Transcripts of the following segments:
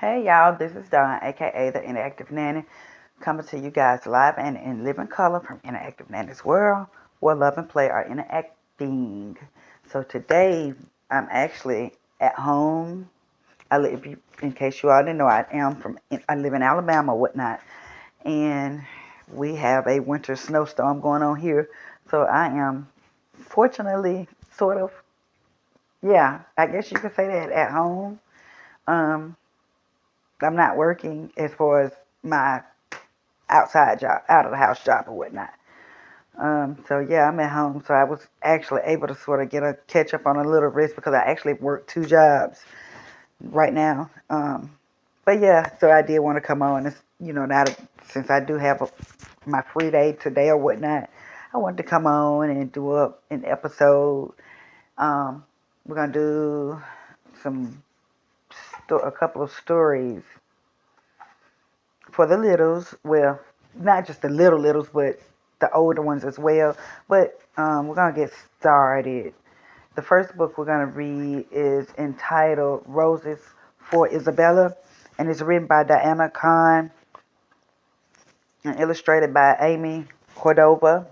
Hey y'all, this is Dawn, aka the Interactive Nanny, coming to you guys live and in living color from Interactive Nanny's world, where love and play are interacting. So today, I'm actually at home. In case you all didn't know, I live in Alabama, or whatnot, and we have a winter snowstorm going on here. So I am, fortunately, sort of, yeah, I guess you could say that at home. Um, I'm not working as far as my outside job, out of the house job or whatnot. So yeah, I'm at home. So I was actually able to sort of catch up on a little rest because I actually work two jobs right now. But yeah, so I did want to come on. It's, now since I do have my free day today or whatnot, I wanted to come on and do an episode. Um, we're gonna do some a couple of stories for the littles. Well, not just the littles, but the older ones as well. But we're going to get started. The first book we're going to read is entitled Roses for Isabella, and it's written by Diana Kahn and illustrated by Amy Cordova.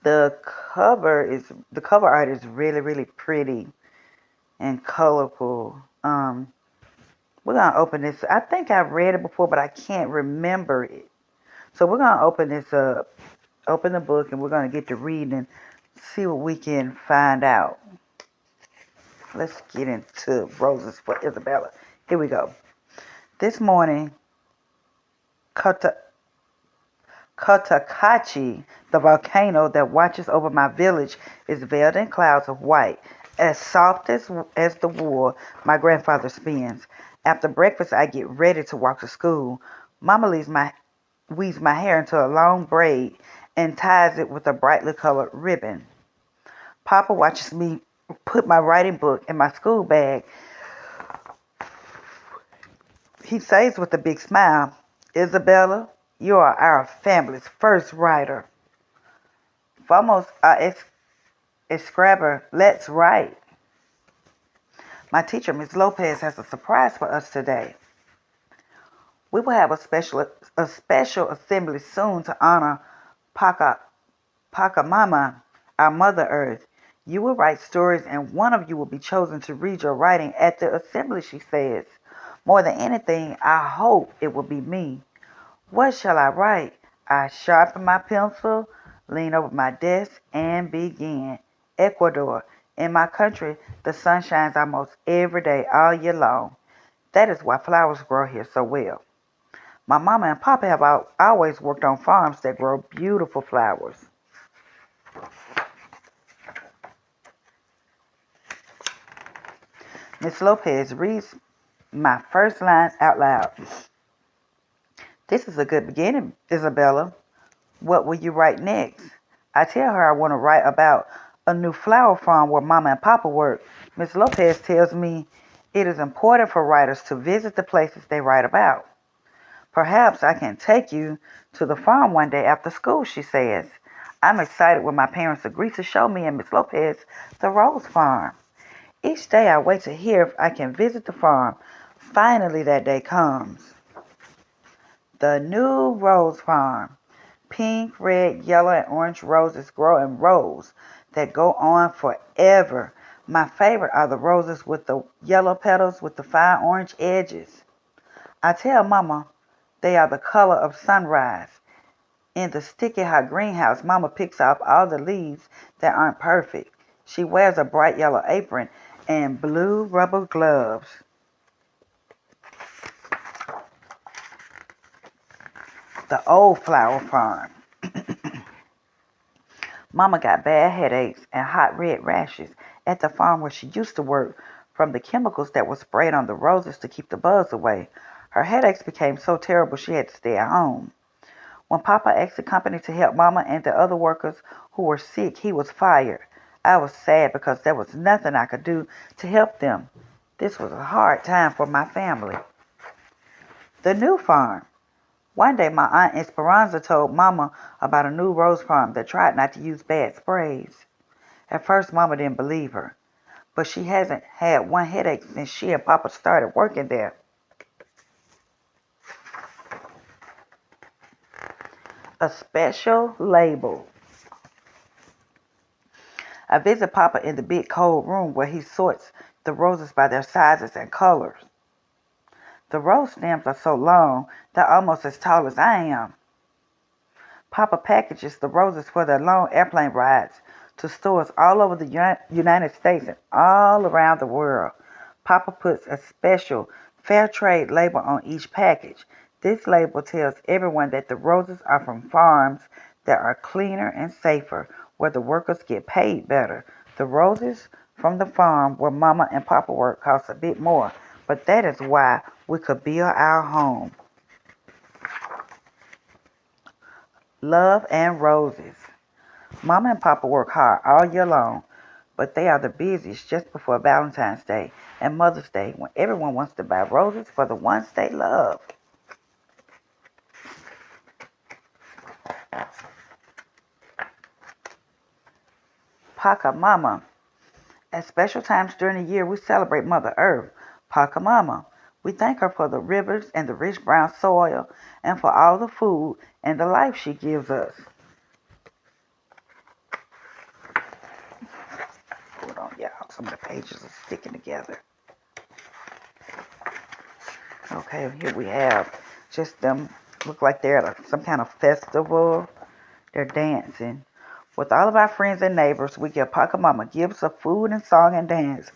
The cover art is really, really pretty and colorful. We're going to open this. I think I've read it before, but I can't remember it. So we're going to open this up, open the book, and we're going to get to reading and see what we can find out. Let's get into Roses for Isabella. Here we go. This morning, Cotacachi, the volcano that watches over my village, is veiled in clouds of white, as soft as the wool my grandfather spins. After breakfast, I get ready to walk to school. Mama weaves my hair into a long braid and ties it with a brightly colored ribbon. Papa watches me put my writing book in my school bag. He says with a big smile, "Isabella, you are our family's first writer." Vamos a escribir. Let's write. My teacher, Miss Lopez, has a surprise for us today. We will have a special assembly soon to honor Pachamama, our Mother Earth. You will write stories, and one of you will be chosen to read your writing at the assembly, she says. More than anything, I hope it will be me. What shall I write? I sharpen my pencil, lean over my desk, and begin. Ecuador. In my country, the sun shines almost every day, all year long. That is why flowers grow here so well. My mama and papa have always worked on farms that grow beautiful flowers. Miss Lopez reads my first lines out loud. This is a good beginning, Isabella. What will you write next? I tell her I want to write about a new flower farm where Mama and Papa work. Miss Lopez tells me it is important for writers to visit the places they write about. Perhaps I can take you to the farm one day after school, she says. I'm excited when my parents agree to show me and Miss Lopez the Rose Farm. Each day I wait to hear if I can visit the farm. Finally that day comes. The new Rose Farm. Pink, red, yellow, and orange roses grow in rows that go on forever. My favorite are the roses with the yellow petals with the fine orange edges. I tell Mama they are the color of sunrise. In the sticky hot greenhouse, Mama picks off all the leaves that aren't perfect. She wears a bright yellow apron and blue rubber gloves. The old flower farm. Mama got bad headaches and hot red rashes at the farm where she used to work from the chemicals that were sprayed on the roses to keep the bugs away. Her headaches became so terrible she had to stay at home. When Papa asked the company to help Mama and the other workers who were sick, he was fired. I was sad because there was nothing I could do to help them. This was a hard time for my family. The new farm. One day my Aunt Esperanza told Mama about a new rose farm that tried not to use bad sprays. At first Mama didn't believe her. but she hasn't had one headache since she and Papa started working there. A special label. I visit Papa in the big cold room where he sorts the roses by their sizes and colors. The rose stems are so long they're almost as tall as I am. Papa packages the roses for their long airplane rides to stores all over the United States and all around the world. Papa puts a special fair trade label on each package. This label tells everyone that the roses are from farms that are cleaner and safer, where the workers get paid better. The roses from the farm where Mama and Papa work cost a bit more, but that is why we could build our home. Love and roses. Mama and Papa work hard all year long, but they are the busiest just before Valentine's Day and Mother's Day, when everyone wants to buy roses for the ones they love. Pachamama. At special times during the year, we celebrate Mother Earth. Pachamama. We thank her for the rivers and the rich brown soil and for all the food and the life she gives us. Hold on, y'all. Some of the pages are sticking together. Okay, here we have just them. Look like they're at some kind of festival. They're dancing. With all of our friends and neighbors, we give Pachamama gifts of food and song and dance.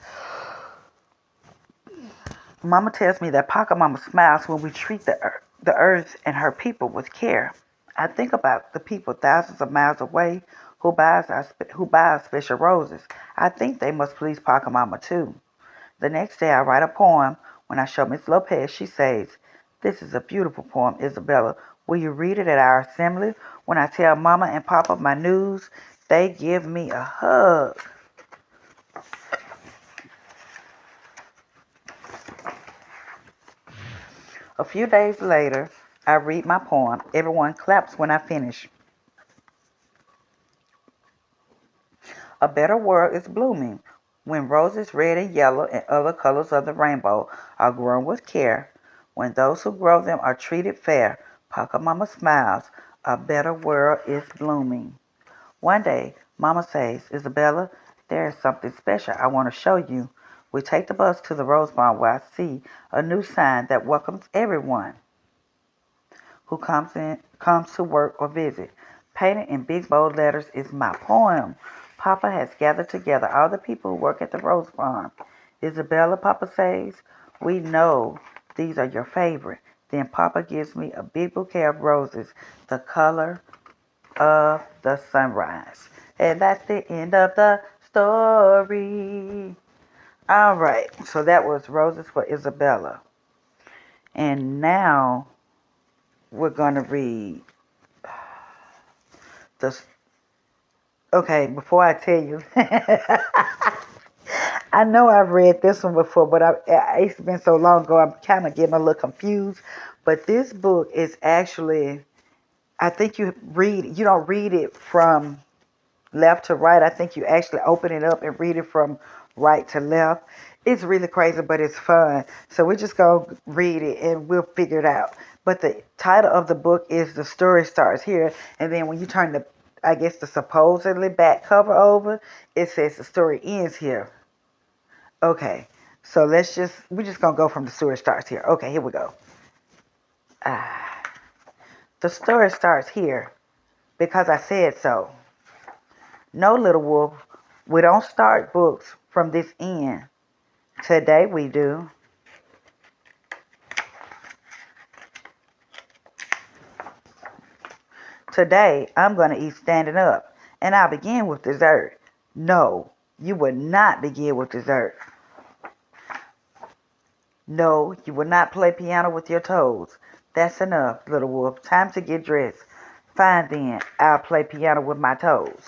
Mama tells me that Pachamama smiles when we treat the earth and her people with care. I think about the people thousands of miles away who buy us special roses. I think they must please Pachamama too. The next day I write a poem. When I show Miss Lopez, she says, "This is a beautiful poem, Isabella. Will you read it at our assembly?" When I tell Mama and Papa my news, they give me a hug. A few days later, I read my poem. Everyone claps when I finish. A better world is blooming when roses red and yellow and other colors of the rainbow are grown with care. When those who grow them are treated fair, Pachamama smiles. A better world is blooming. One day, Mama says, "Isabella, there is something special I want to show you." We take the bus to the Rose Barn where I see a new sign that welcomes everyone who comes to work or visit. Painted in big bold letters is my poem. Papa has gathered together all the people who work at the Rose Farm. "Isabella," Papa says, "we know these are your favorite." Then Papa gives me a big bouquet of roses, the color of the sunrise. And that's the end of the story. All right, so that was Roses for Isabella. And now we're going to read the. Okay, before I tell you, I know I've read this one before, but it's been so long ago, I'm kind of getting a little confused. But this book is actually, I think you don't read it from left to right. I think you actually open it up and read it from right to left. It's really crazy, but it's fun. So we're just going to read it and we'll figure it out. But the title of the book is The Story Starts Here. And then when you turn the supposedly back cover over, it says The Story Ends Here. Okay. So we're just going to go from The Story Starts Here. Okay, here we go. The story starts here because I said so. No, little wolf, we don't start books from this end. Today we do. Today I'm going to eat standing up, and I'll begin with dessert. No, you would not begin with dessert. No, you will not play piano with your toes. That's enough, little wolf. Time to get dressed. Fine then, I'll play piano with my toes.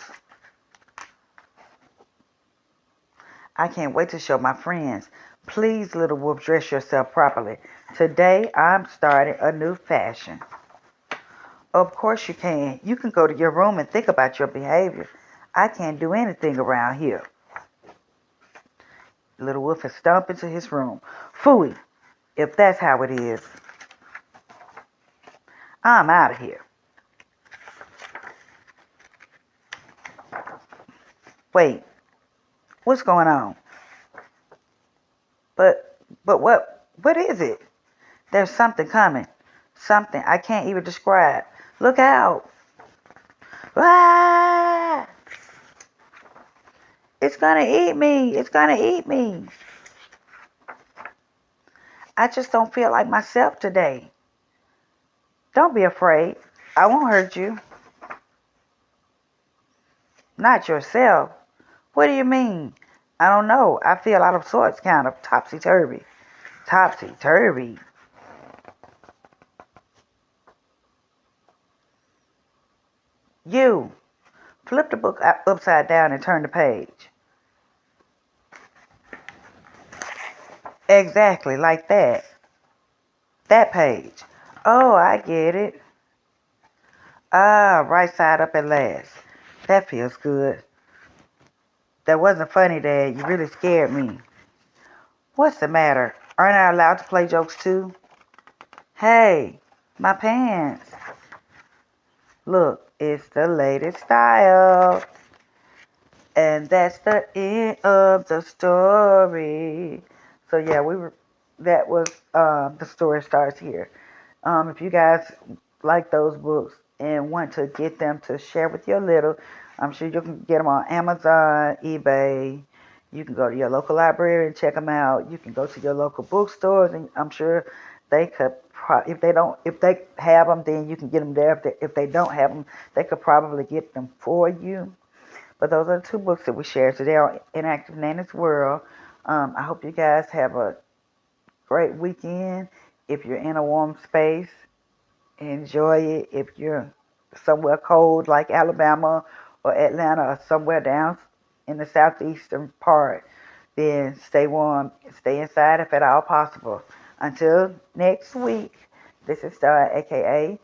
I can't wait to show my friends. Please, little wolf, dress yourself properly. Today, I'm starting a new fashion. Of course you can. You can go to your room and think about your behavior. I can't do anything around here. Little Wolf has stomped into his room. Phooey, if that's how it is, I'm out of here. Wait, what's going on? But what is it? There's something coming. Something I can't even describe. Look out. Ah! It's gonna eat me. It's gonna eat me. I just don't feel like myself today. Don't be afraid. I won't hurt you. Not yourself. What do you mean? I don't know. I feel out of sorts, kind of topsy-turvy. Topsy-turvy. You. Flip the book upside down and turn the page. Exactly, like that. That page. Oh, I get it. Ah, right side up at last. That feels good. That wasn't funny, Dad. You really scared me. What's the matter? Aren't I allowed to play jokes too? Hey, my pants. Look, it's the latest style. And that's the end of the story. So yeah, that was the story starts here. If you guys like those books and want to get them to share with your little, I'm sure you can get them on Amazon, eBay. You can go to your local library and check them out. You can go to your local bookstores, and I'm sure they could. If they have them, then you can get them there. If they don't have them, they could probably get them for you. But those are the two books that we shared today on Interactive Nanny's World. I hope you guys have a great weekend. If you're in a warm space, enjoy it. If you're somewhere cold like Alabama or Atlanta or somewhere down in the southeastern part, then stay warm. Stay inside if at all possible. Until next week, this is Star, aka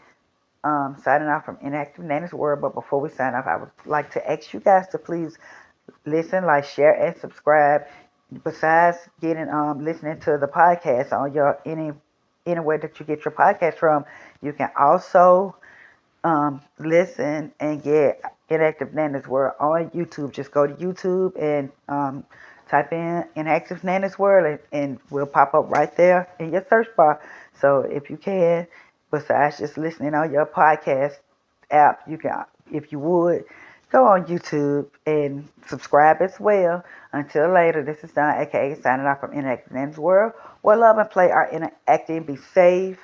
signing off from Inactive Nanny's World. But before we sign off, I would like to ask you guys to please listen, like, share, and subscribe. Besides getting listening to the podcast on your anywhere that you get your podcast from, you can also listen and get Inactive Nanny's World on YouTube. Just go to YouTube and type in Inactive Nanny's World, and we'll pop up right there in your search bar. So if you can, besides just listening on your podcast app, you can, if you would, go on YouTube and subscribe as well. Until later, this is Don, aka signing off from Interactive Nanny's World, where love and play are interacting. Be safe,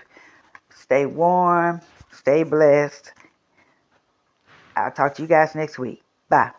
stay warm, stay blessed. I'll talk to you guys next week. Bye.